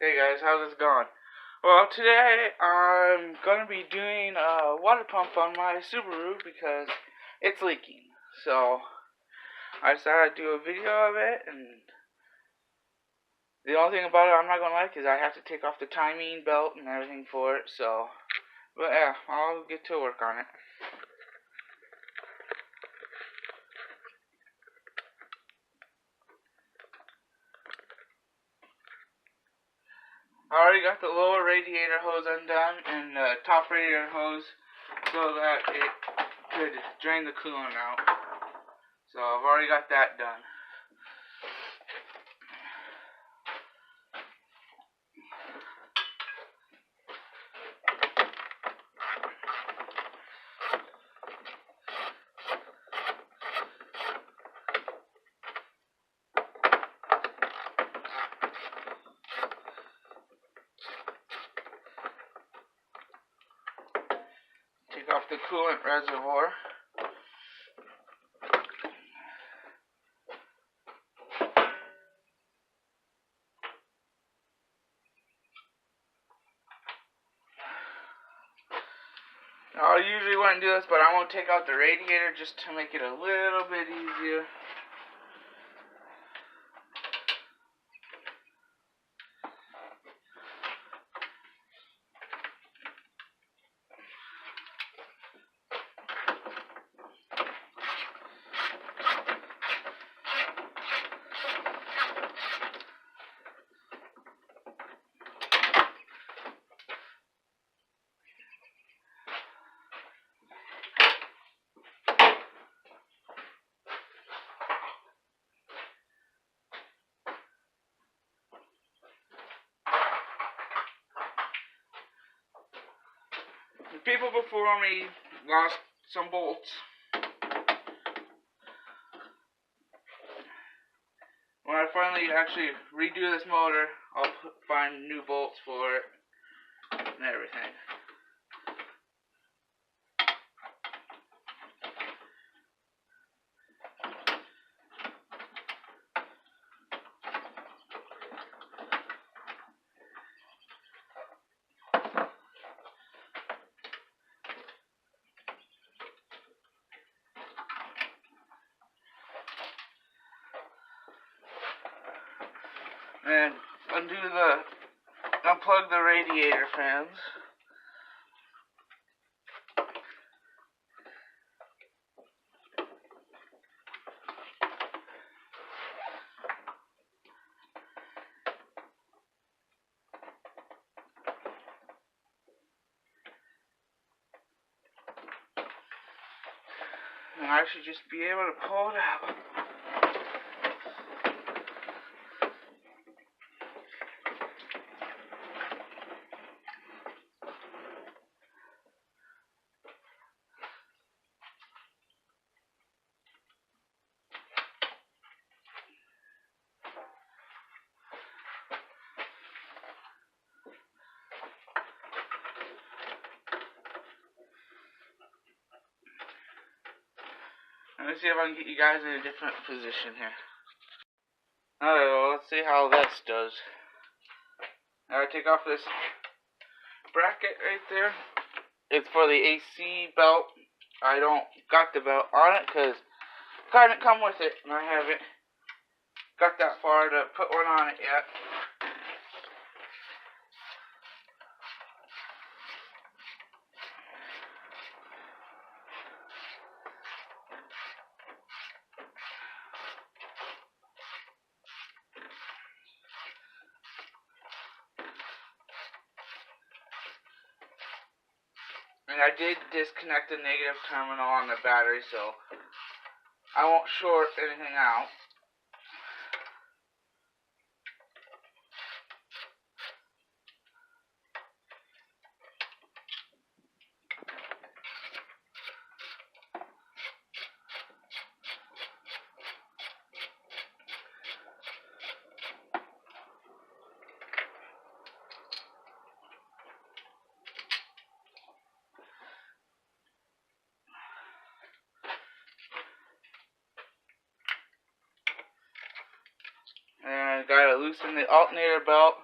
Hey guys, how's it going? Well, today I'm gonna be doing a water pump on my Subaru because it's leaking. So I decided to do a video of it, and the only thing about it I'm not gonna like is I have to take off the timing belt and everything for it. But yeah, I'll get to work on it. I already got the lower radiator hose undone and the top radiator hose so that it could drain the coolant out. So I've already got that done. Take off the coolant reservoir. I usually wouldn't do this, but I won't take out the radiator just to make it a little bit easier. The people before me lost some bolts. When I finally actually redo this motor, I'll find new bolts for it and everything. And unplug the radiator fans. And I should just be able to pull it out. Let me see if I can get you guys in a different position here. Alright, well, let's see how this does. Now I take off this bracket right there. It's for the AC belt. I don't got the belt on it because it didn't come with it, and I haven't got that far to put one on it yet. And I did disconnect the negative terminal on the battery, so I won't short anything out. And I gotta loosen the alternator belt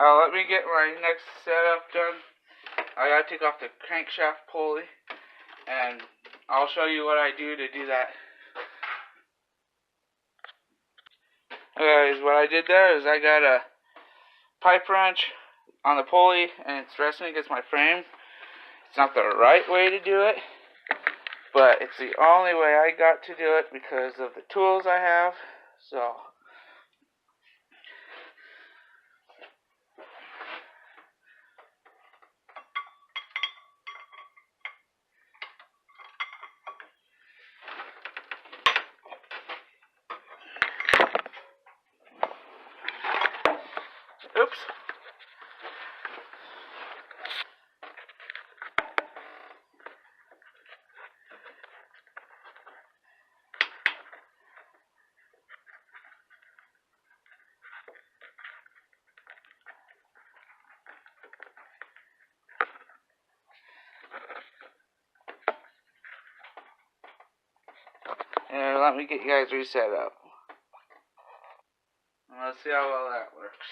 Let me get my next setup done. I gotta take off the crankshaft pulley, and I'll show you what I do to do that. Guys, what I did there is I got a pipe wrench on the pulley and it's resting against my frame. It's not the right way to do it, but it's the only way I got to do it because of the tools I have. So oops. And let me get you guys reset up. Let's see how well that works.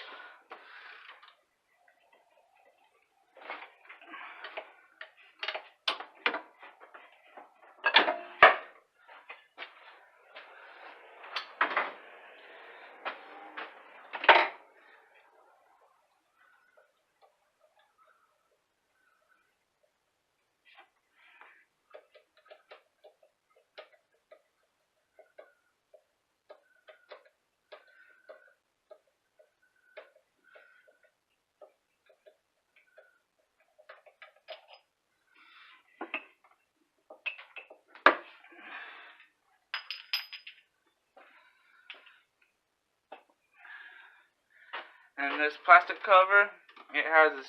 And this plastic cover, it has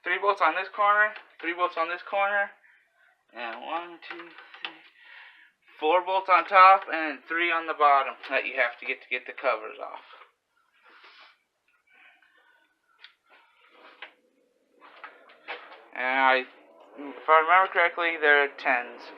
3 bolts on this corner, 3 bolts on this corner, and 1, 2, 3, 4 bolts on top, and 3 on the bottom that you have to get the covers off. And if I remember correctly, they're 10s.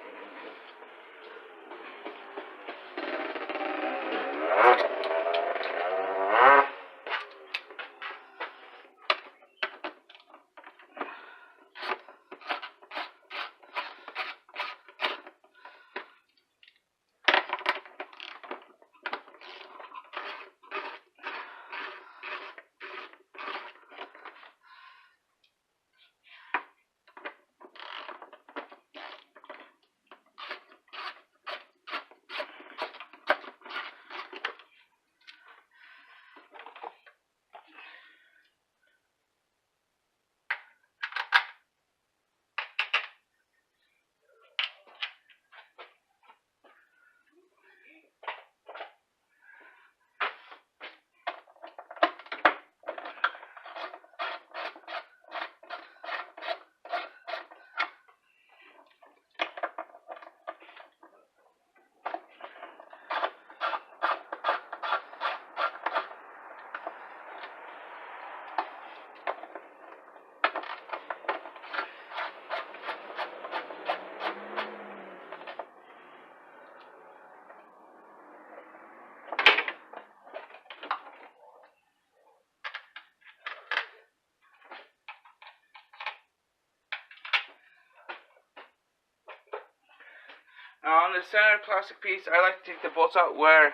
Now on the center plastic piece, I like to take the bolts out where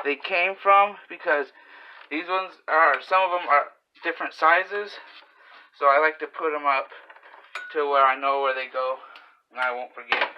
they came from because these ones some of them are different sizes. So I like to put them up to where I know where they go and I won't forget.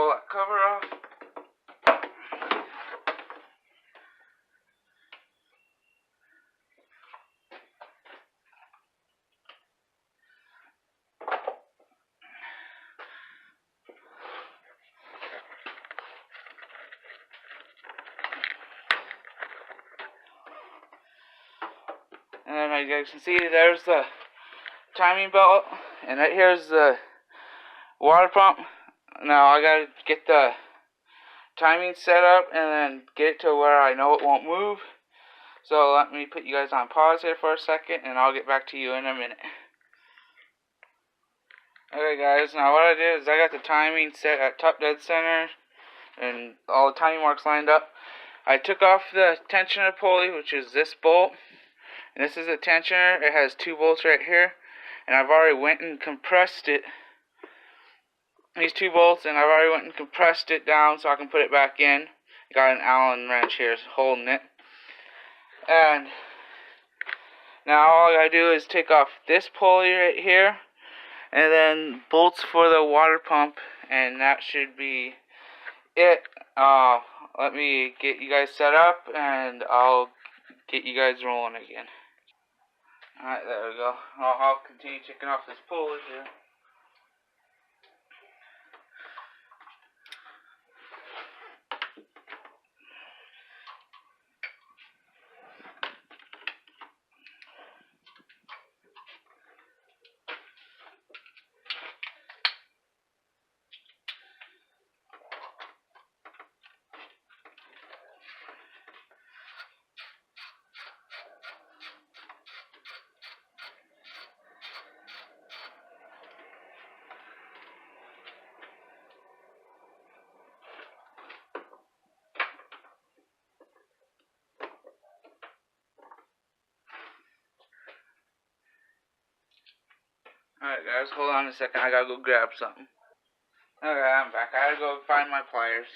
pull that cover off. And then as you guys can see, there's the timing belt, and right here's the water pump. Now I gotta get the timing set up and then get it to where I know it won't move. So let me put you guys on pause here for a second, and I'll get back to you in a minute. Okay guys, now what I did is I got the timing set at top dead center and all the timing marks lined up. I took off the tensioner pulley, which is this bolt, and this is a tensioner. It has 2 bolts right here, and I've already went and compressed it, these 2 bolts, and I've already went and compressed it down so I can put it back in. Got an Allen wrench here holding it. And now all I gotta do is take off this pulley right here, and then bolts for the water pump, and that should be it. Let me get you guys set up, and I'll get you guys rolling again. Alright, there we go. I'll continue checking off this pulley here. Alright guys, hold on a second, I gotta go grab something. Okay, I'm back. I gotta go find my pliers.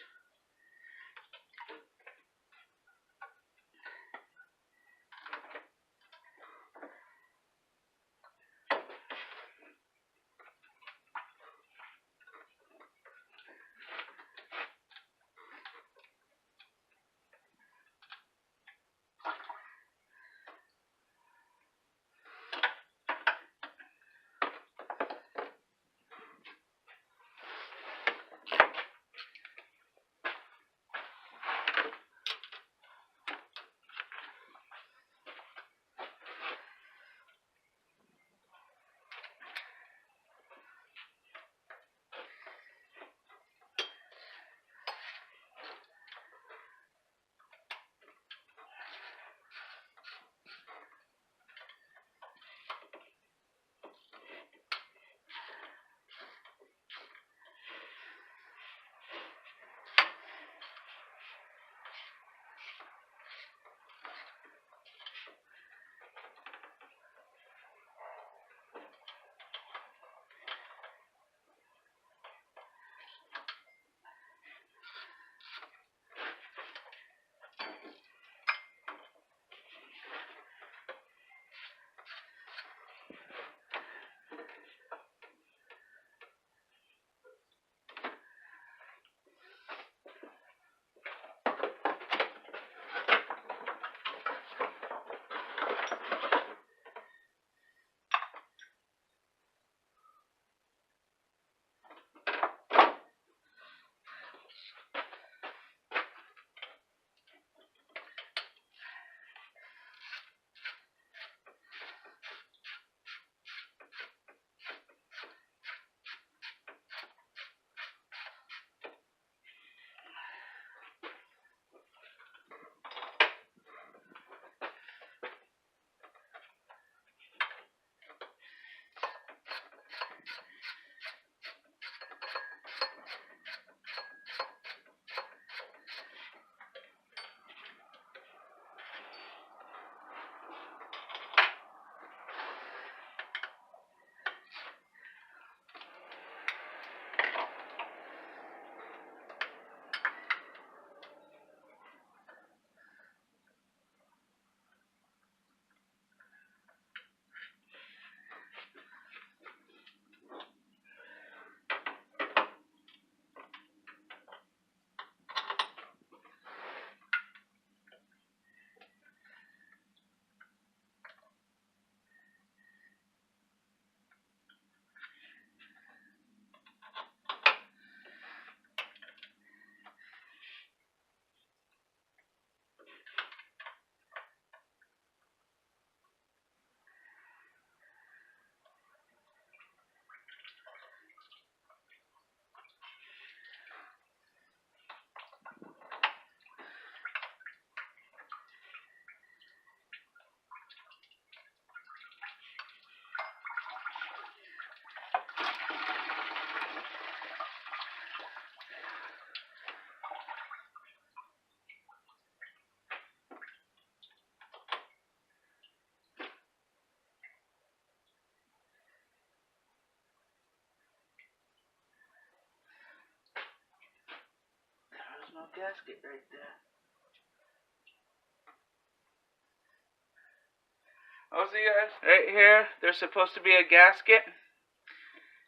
no gasket right there. Oh, see guys, right here, there's supposed to be a gasket.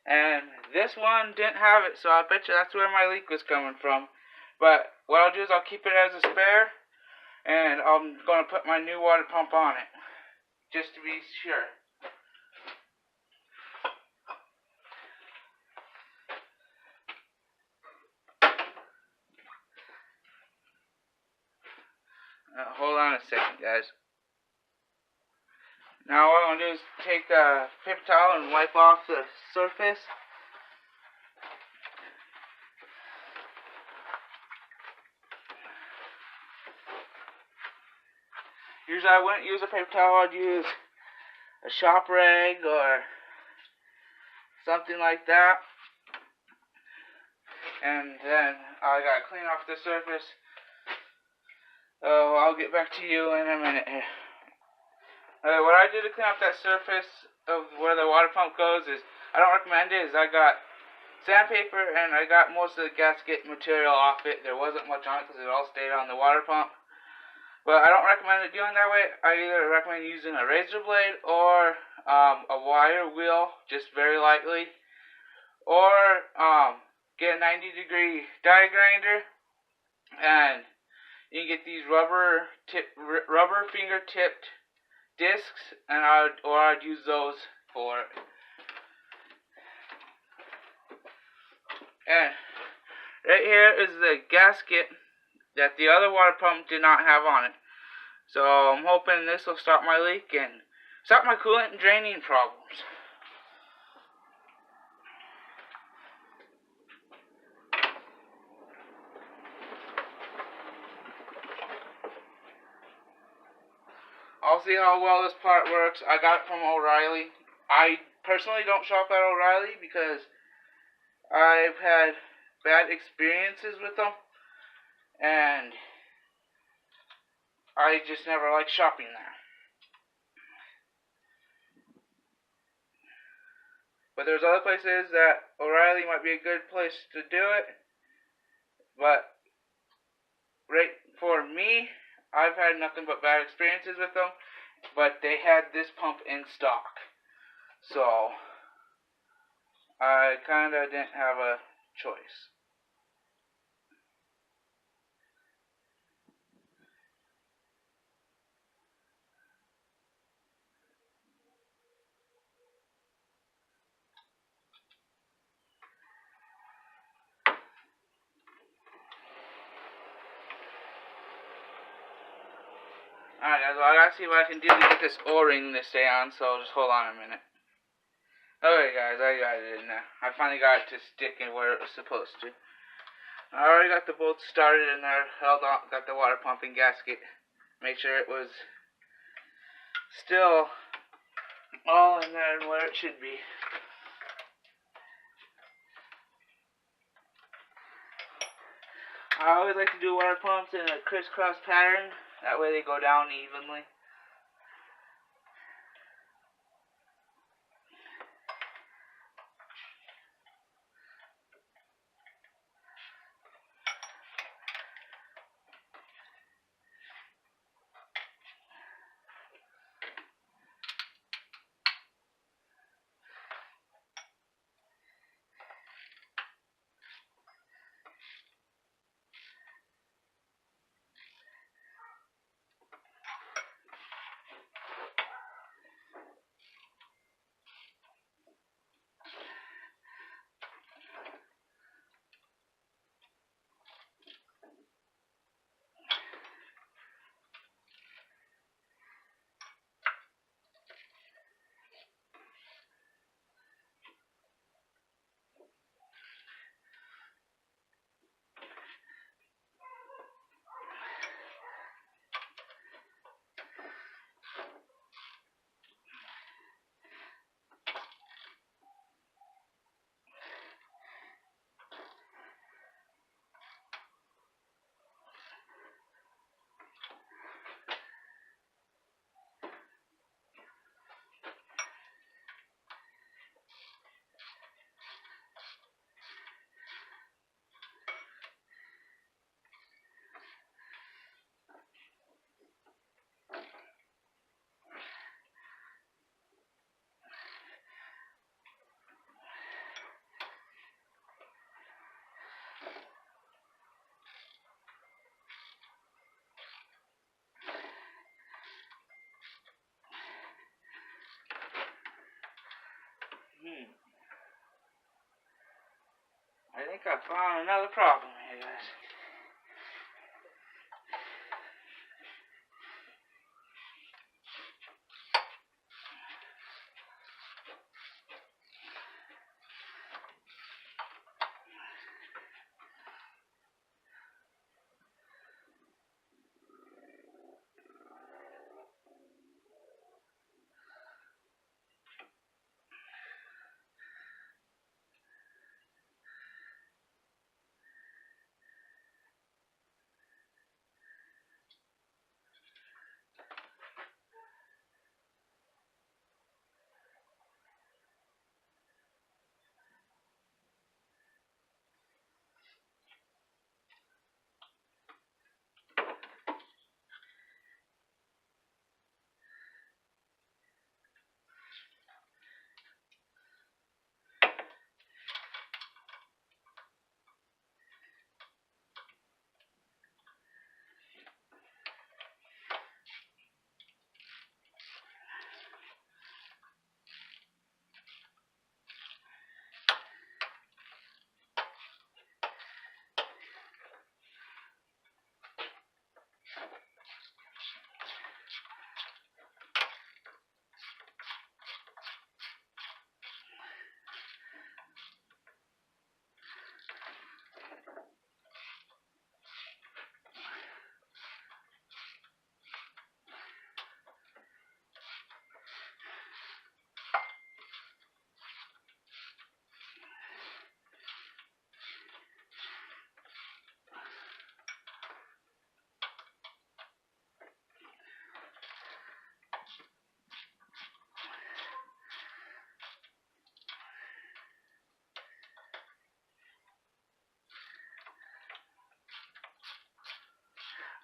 And this one didn't have it, so I bet you that's where my leak was coming from. But what I'll do is I'll keep it as a spare, and I'm going to put my new water pump on it, just to be sure. Hold on a second, guys. Now what I'm going to do is take a paper towel and wipe off the surface. Usually I wouldn't use a paper towel, I'd use a shop rag or something like that. And then I gotta clean off the surface. Oh, I'll get back to you in a minute here. What I did to clean off that surface of where the water pump goes is, I don't recommend it, is I got sandpaper and I got most of the gasket material off it. There wasn't much on it because it all stayed on the water pump. But I don't recommend it doing that way. I either recommend using a razor blade or a wire wheel, just very lightly. Or get a 90-degree die grinder, and you can get these rubber finger-tipped discs, and I'd use those for it. And right here is the gasket that the other water pump did not have on it. So I'm hoping this will stop my leak and stop my coolant draining problems. I'll see how well this part works. I got it from O'Reilly. I personally don't shop at O'Reilly because I've had bad experiences with them, and I just never liked shopping there. But there's other places that O'Reilly might be a good place to do it. But right for me, I've had nothing but bad experiences with them. But they had this pump in stock, so I kinda didn't have a choice. Alright guys, well I gotta see what I can do to get this O-ring to stay on, so just hold on a minute. Okay guys, I got it in there. I finally got it to stick in where it was supposed to. I already got the bolts started in there, held on, got the water pumping gasket. Made sure it was still all in there and where it should be. I always like to do water pumps in a crisscross pattern. That way they go down evenly. Got found another problem here, guys.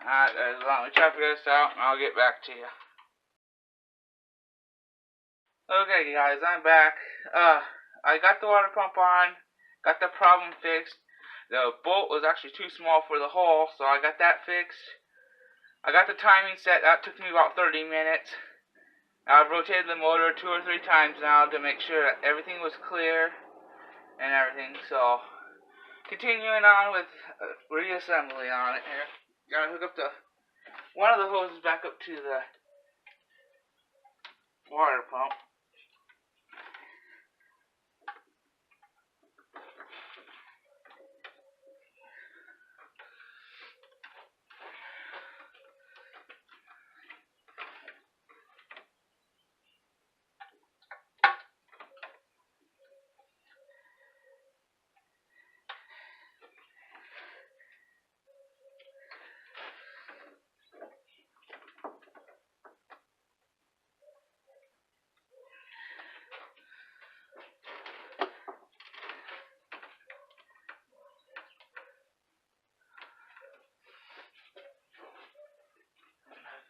Alright guys, let me try to figure this out and I'll get back to you. Okay guys, I'm back. I got the water pump on, got the problem fixed. The bolt was actually too small for the hole, so I got that fixed. I got the timing set, that took me about 30 minutes. I've rotated the motor 2 or 3 times now to make sure that everything was clear and everything, so continuing on with reassembly on it here. Gotta hook up one of the hoses back up to the water pump.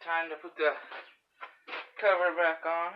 Time to put the cover back on.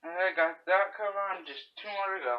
Alright, got that cover on, just 2 more to go.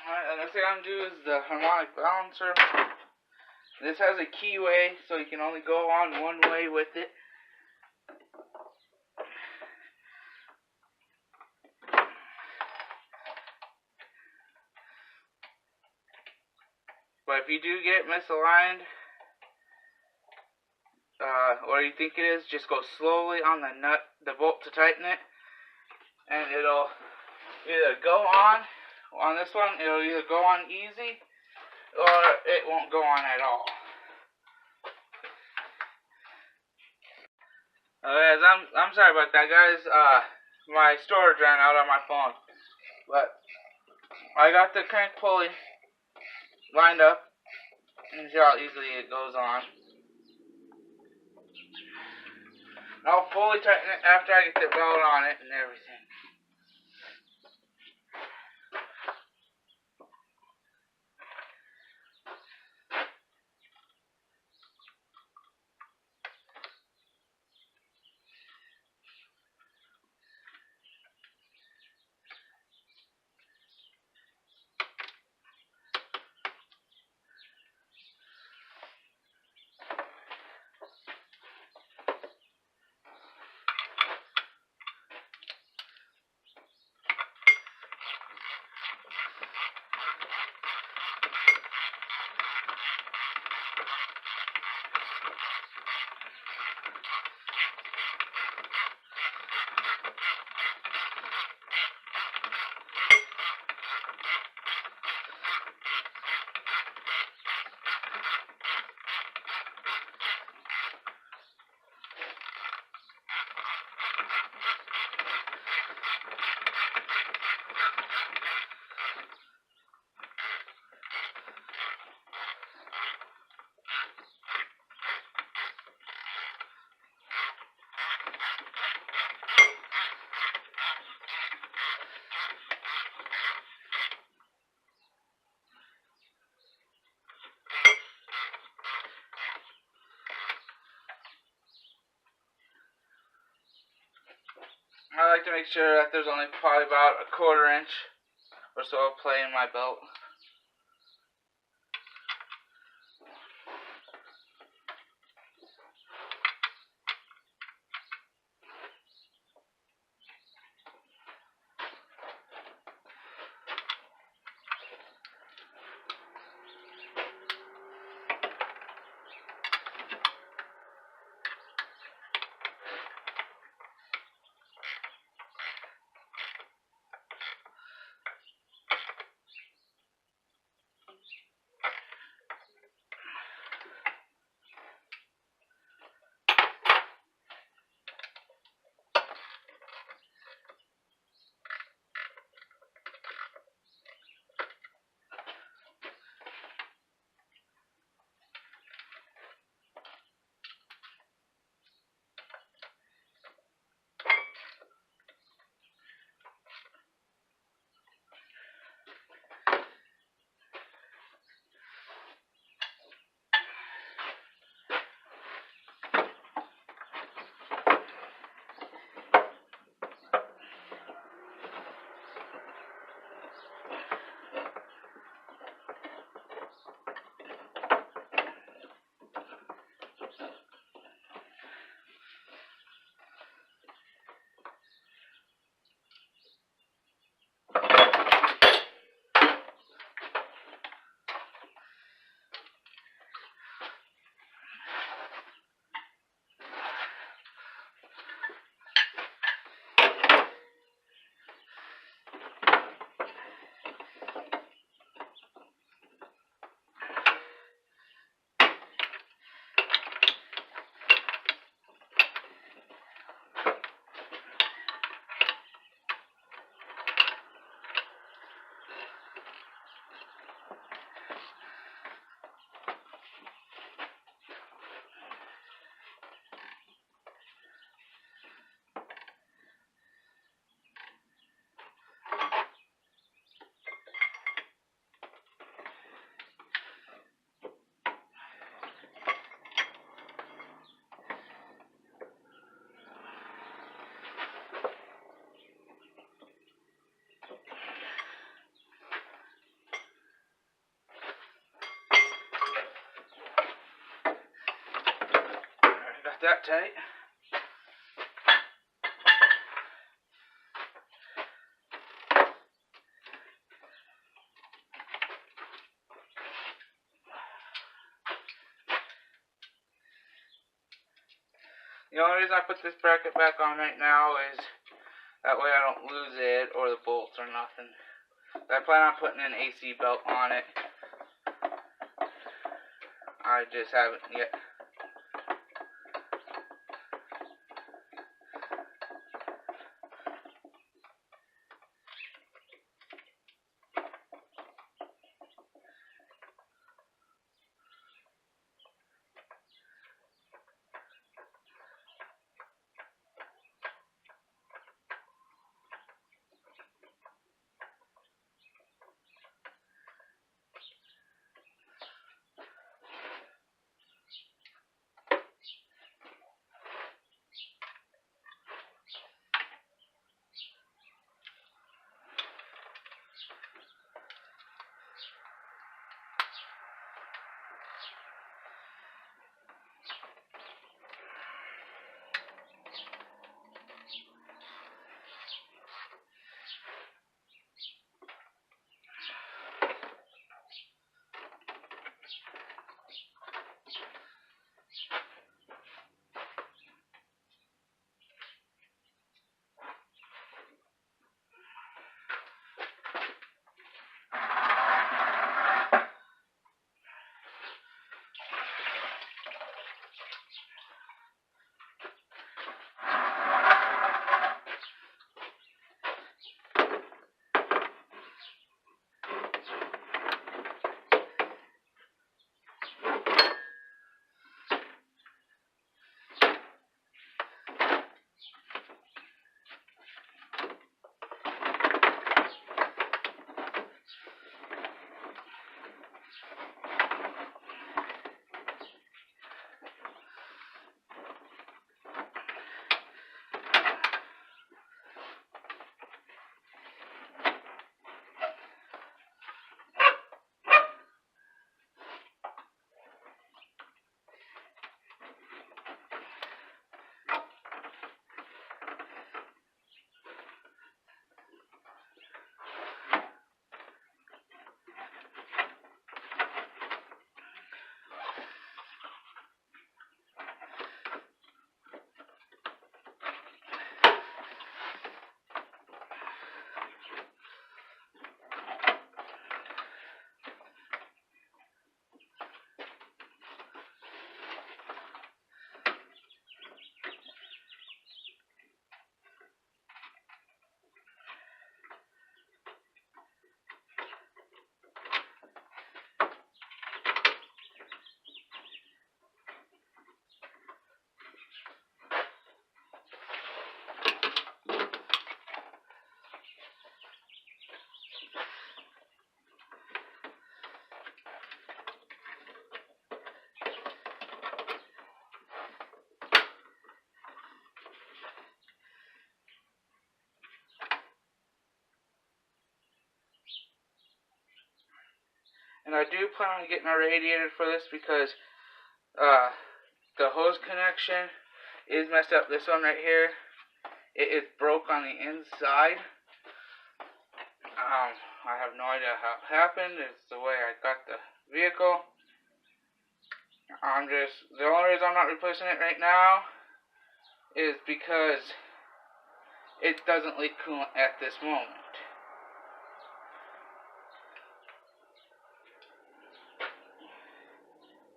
Alright, the next thing I'm gonna do is the harmonic balancer. This has a keyway, so you can only go on one way with it. But if you do get misaligned, or you think it is, just go slowly on the nut, the bolt to tighten it, and it'll either go on this one, it'll either go on easy, or it won't go on at all. Guys, I'm sorry about that, guys. My storage ran out on my phone, but I got the crank pulley lined up, and see how easily it goes on. I'll fully tighten it after I get the belt on it and everything. I like to make sure that there's only probably about a 1/4 inch or so of play in my belt. that tight. The only reason I put this bracket back on right now is that way I don't lose it or the bolts or nothing. I plan on putting an AC belt on it. I just haven't yet. And I do plan on getting a radiator for this because the hose connection is messed up. This one right here, it is broke on the inside. I have no idea how it happened. It's the way I got the vehicle. The only reason I'm not replacing it right now is because it doesn't leak coolant at this moment.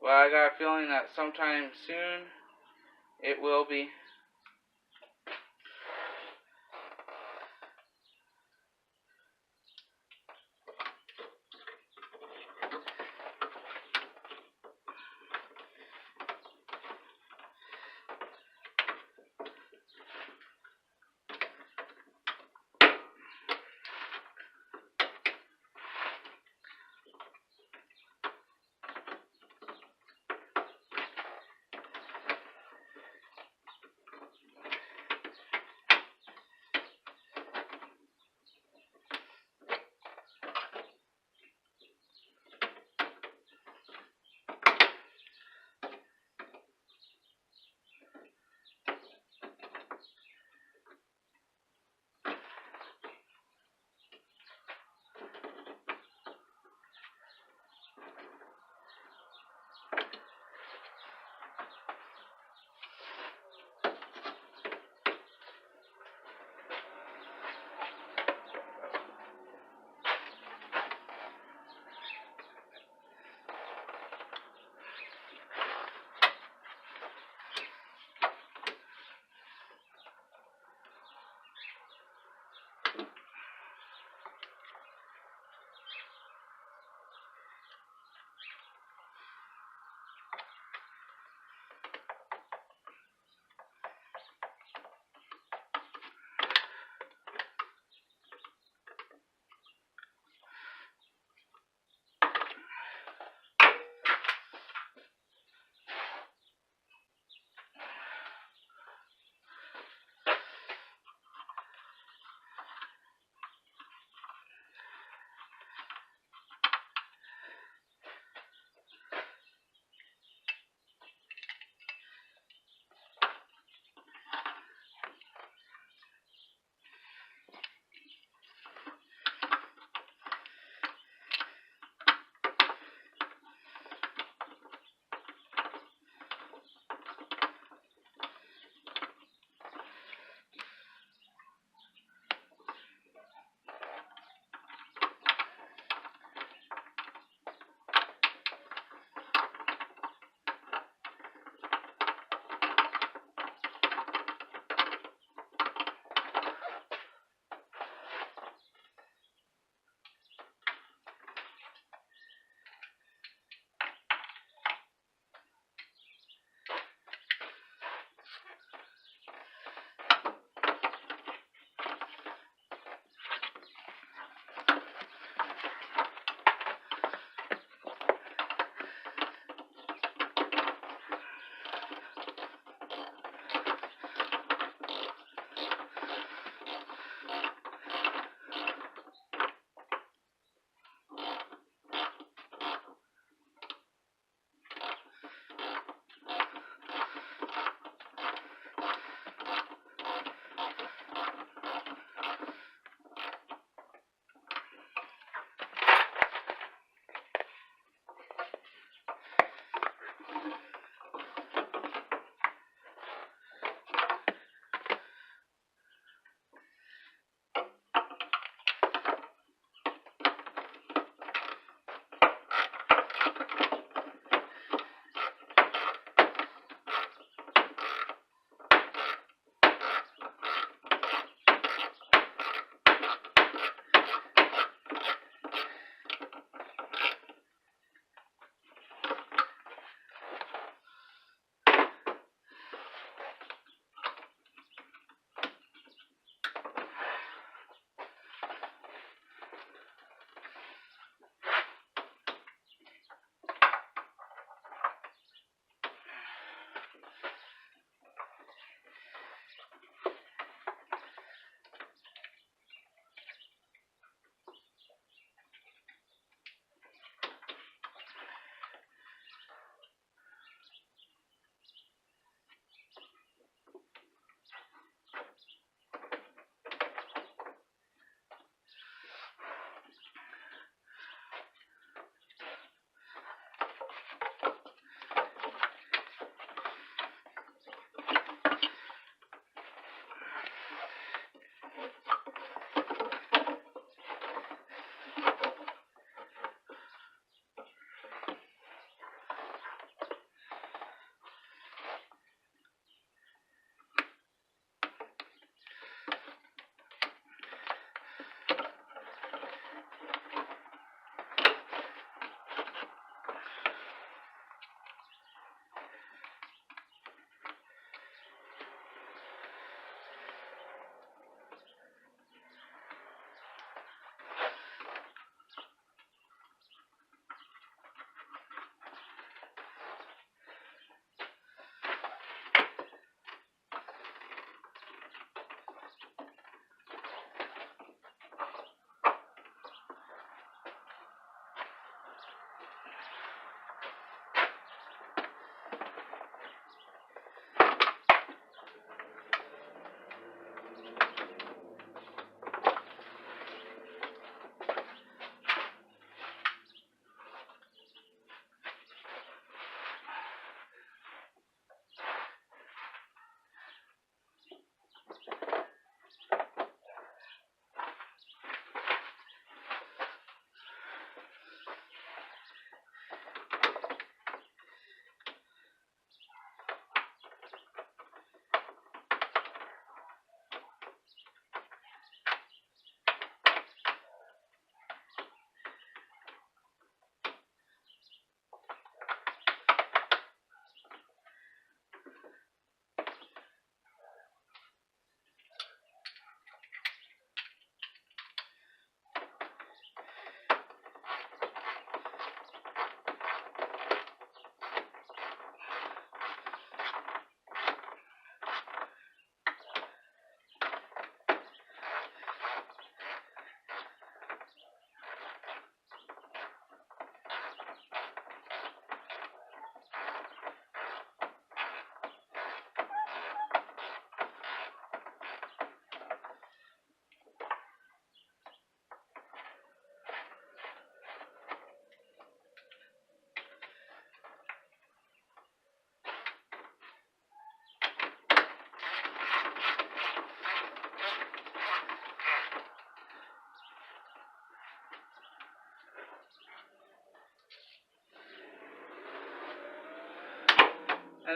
Well, I got a feeling that sometime soon it will be.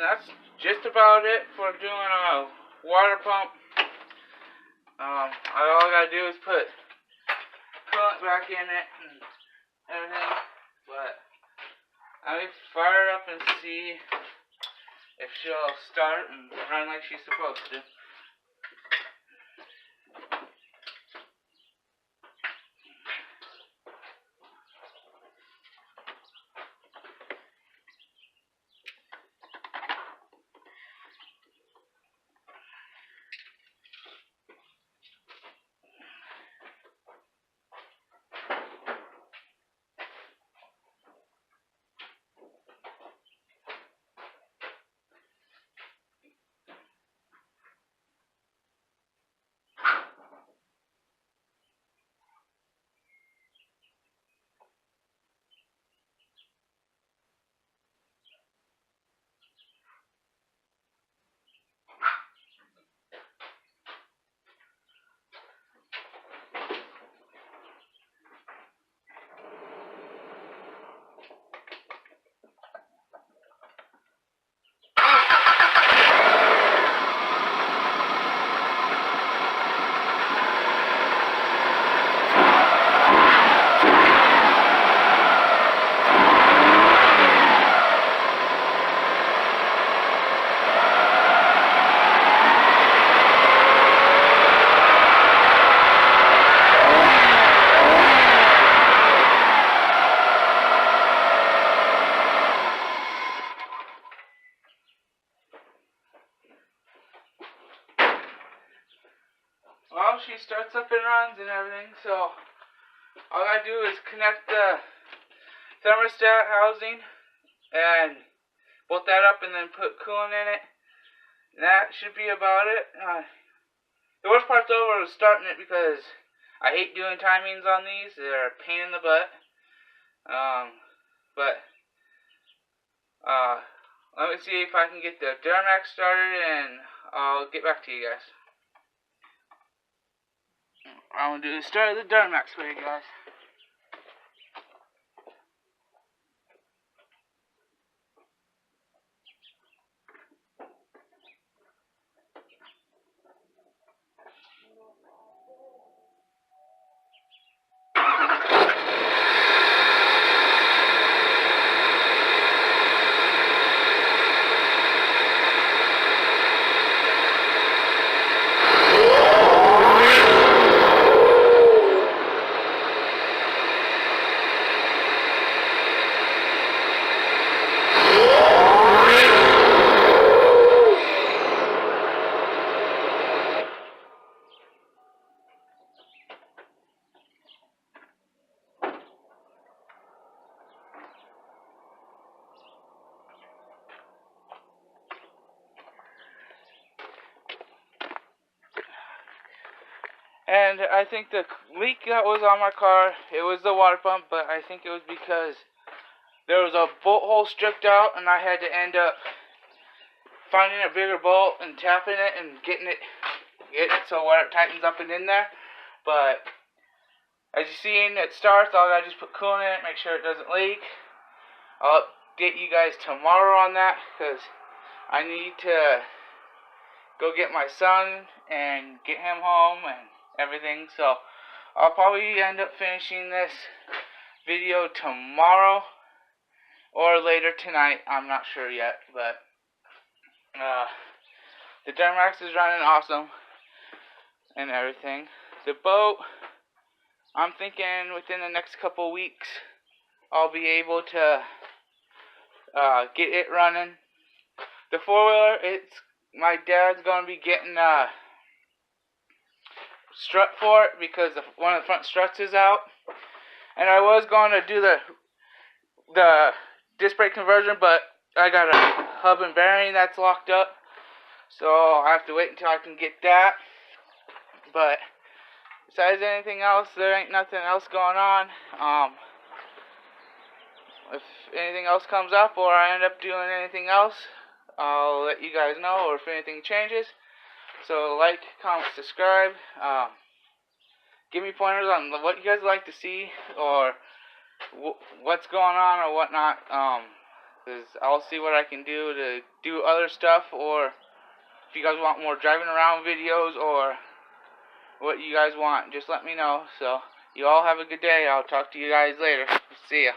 And that's just about it for doing a water pump. All I gotta do is put coolant back in it and everything. But I'm gonna fire it up and see if she'll start and run like she's supposed to. Well, she starts up and runs and everything, so all I do is connect the thermostat housing and bolt that up and then put coolant in it. And that should be about it. The worst part's over was starting it because I hate doing timings on these. They're a pain in the butt. Let me see if I can get the Duramax started and I'll get back to you guys. I'm going to do the start of the Duramax for you guys. And I think the leak that was on my car, it was the water pump, but I think it was because there was a bolt hole stripped out and I had to end up finding a bigger bolt and tapping it and getting it so where it tightens up and in there. But as you see, it starts, all I gotta just put coolant in it, make sure it doesn't leak. I'll update you guys tomorrow on that because I need to go get my son and get him home and everything. So I'll probably end up finishing this video tomorrow or later tonight. I'm not sure yet, but the Duramax is running awesome and everything. The boat, I'm thinking within the next couple weeks I'll be able to get it running. The four-wheeler, my dad's gonna be getting strut for it because one of the front struts is out, and I was going to do the disc brake conversion, but I got a hub and bearing that's locked up, so I have to wait until I can get that. But besides anything else, there ain't nothing else going on. If anything else comes up or I end up doing anything else, I'll let you guys know, or if anything changes. So like, comment, subscribe. Give me pointers on what you guys like to see or what's going on or whatnot. Because I'll see what I can do to do other stuff, or if you guys want more driving around videos, or what you guys want, just let me know. So, you all have a good day. I'll talk to you guys later. See ya.